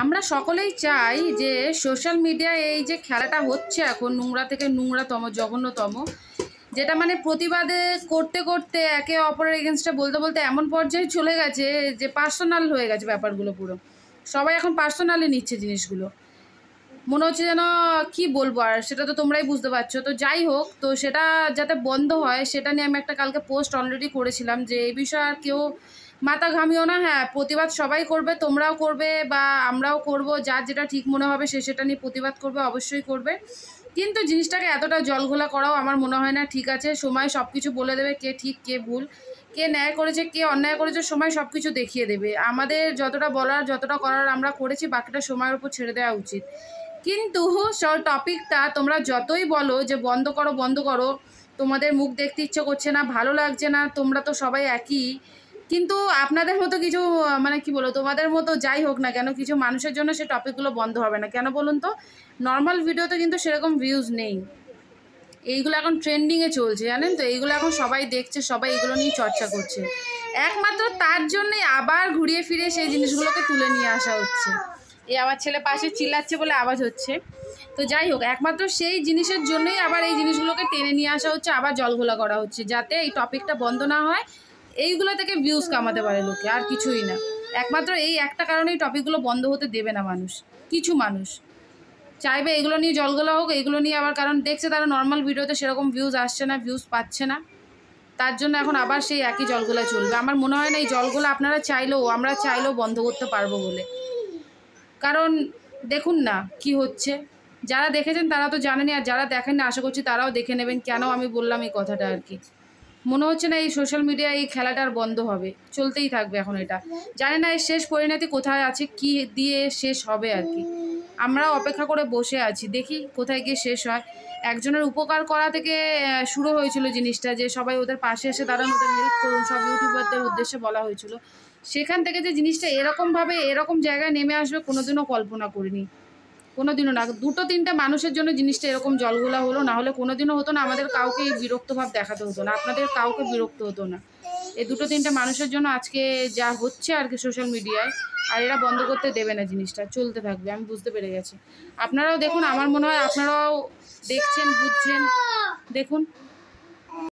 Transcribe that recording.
আমরা সকলেই চাই যে সোশ্যাল মিডিয়ায় এই যে খেলাটা হচ্ছে এখন নোংরা থেকে নোংরাতম জঘন্যতম, যেটা মানে প্রতিবাদে করতে করতে একে অপরের এগেনস্টে বলতে বলতে এমন পর্যায়ে চলে গেছে যে পার্সোনাল হয়ে গেছে ব্যাপারগুলো। পুরো সবাই এখন পার্সোনালি নিচ্ছে জিনিসগুলো, মনে হচ্ছে যেন কি বলবো, আর সেটা তো তোমরাই বুঝতে পারছো। তো যাই হোক, তো সেটা যাতে বন্ধ হয় সেটা নিয়ে আমি একটা কালকে পোস্ট অলরেডি করেছিলাম যে এই বিষয়ে আর কেউ মাথা ঘামিও না। হ্যাঁ, প্রতিবাদ সবাই করবে, তোমরাও করবে বা আমরাও করব, যার যেটা ঠিক মনে হবে সে সেটা নিয়ে প্রতিবাদ করবে, অবশ্যই করবে। কিন্তু জিনিসটাকে এতটা জলঘোলা করাও আমার মনে হয় না ঠিক আছে। সময় সব কিছু বলে দেবে কে ঠিক কে ভুল, কে ন্যায় করেছে কে অন্যায় করেছে, সময় সব কিছু দেখিয়ে দেবে। আমাদের যতটা বলার যতটা করার আমরা করেছি, বাকিটা সময়ের উপর ছেড়ে দেওয়া উচিত। কিন্তু টপিকটা তোমরা যতই বলো যে বন্ধ করো বন্ধ করো, তোমাদের মুখ দেখতে ইচ্ছে করছে না, ভালো লাগছে না, তোমরা তো সবাই একই। কিন্তু আপনাদের মতো কিছু মানে কি বলো, তোমাদের মতো যাই হোক না কেন, কিছু মানুষের জন্য সে টপিকগুলো বন্ধ হবে না। কেন বলুন তো? নর্মাল ভিডিওতে কিন্তু সেরকম ভিউজ নেই। এইগুলো এখন ট্রেন্ডিংয়ে চলছে, জানেন তো, এইগুলো এখন সবাই দেখছে, সবাই এগুলো নিয়ে চর্চা করছে। একমাত্র তার জন্যই আবার ঘুরিয়ে ফিরে সেই জিনিসগুলোকে তুলে নিয়ে আসা হচ্ছে। এই আমার ছেলে পাশে চিল্লাচ্ছে বলে আওয়াজ হচ্ছে। তো যাই হোক, একমাত্র সেই জিনিসের জন্যই আবার এই জিনিসগুলোকে টেনে নিয়ে আসা হচ্ছে, আবার জলঘোলা করা হচ্ছে, যাতে এই টপিকটা বন্ধ না হয়, এইগুলো থেকে ভিউজ কামাতে পারে লোকে, আর কিছুই না। একমাত্র এই একটা কারণেই টপিকগুলো বন্ধ হতে দেবে না মানুষ। কিছু মানুষ চাইবে এগুলো নিয়ে জলঘোলা হোক, এগুলো নিয়ে আবার, কারণ দেখছে তারা নর্মাল ভিডিওতে সেরকম ভিউজ আসছে না, ভিউজ পাচ্ছে না, তার জন্য এখন আবার সেই একই জলঘোলা চলবে। আমার মনে হয় না এই জলঘোলা আপনারা চাইলেও, আমরা চাইলেও বন্ধ করতে পারবো বলে। কারণ দেখুন না কি হচ্ছে, যারা দেখেছেন তারা তো জানেনি, আর যারা দেখেন না আশা করছি তারাও দেখে নেবেন। কেন আমি বললাম এই কথাটা আর কি, মনে হচ্ছে না এই সোশ্যাল মিডিয়ায় এই খেলাটা আর বন্ধ হবে, চলতেই থাকবে এখন এটা। জানি না এর শেষ পরিণতি কোথায় আছে, কি দিয়ে শেষ হবে আর কি। আমরাও অপেক্ষা করে বসে আছি, দেখি কোথায় গিয়ে শেষ হয়। একজনের উপকার করা থেকে শুরু হয়েছিল জিনিসটা, যে সবাই ওদের পাশে এসে দাঁড়ান, ওদের হেল্প করুন, সব ইউটিউবারদের উদ্দেশ্যে বলা হয়েছিল। সেখান থেকে যে জিনিসটা এরকমভাবে এরকম জায়গায় নেমে আসবে কোনোদিনও কল্পনা করিনি, কোনোদিনও না। দুটো তিনটে মানুষের জন্য জিনিসটা এরকম জলঘোলা হলো, না হলে কোনোদিনও হতো না। আমাদের কাউকে এই বিরক্ত ভাব দেখাতে হতো না, আপনাদের কাউকে বিরক্ত হতো না। এই দুটো তিনটে মানুষের জন্য আজকে যা হচ্ছে আর কি সোশ্যাল মিডিয়ায়, আর এরা বন্ধ করতে দেবে না, জিনিসটা চলতে থাকবে, আমি বুঝতে পেরে গেছি। আপনারাও দেখুন, আমার মনে হয় আপনারাও দেখছেন, বুঝছেন, দেখুন।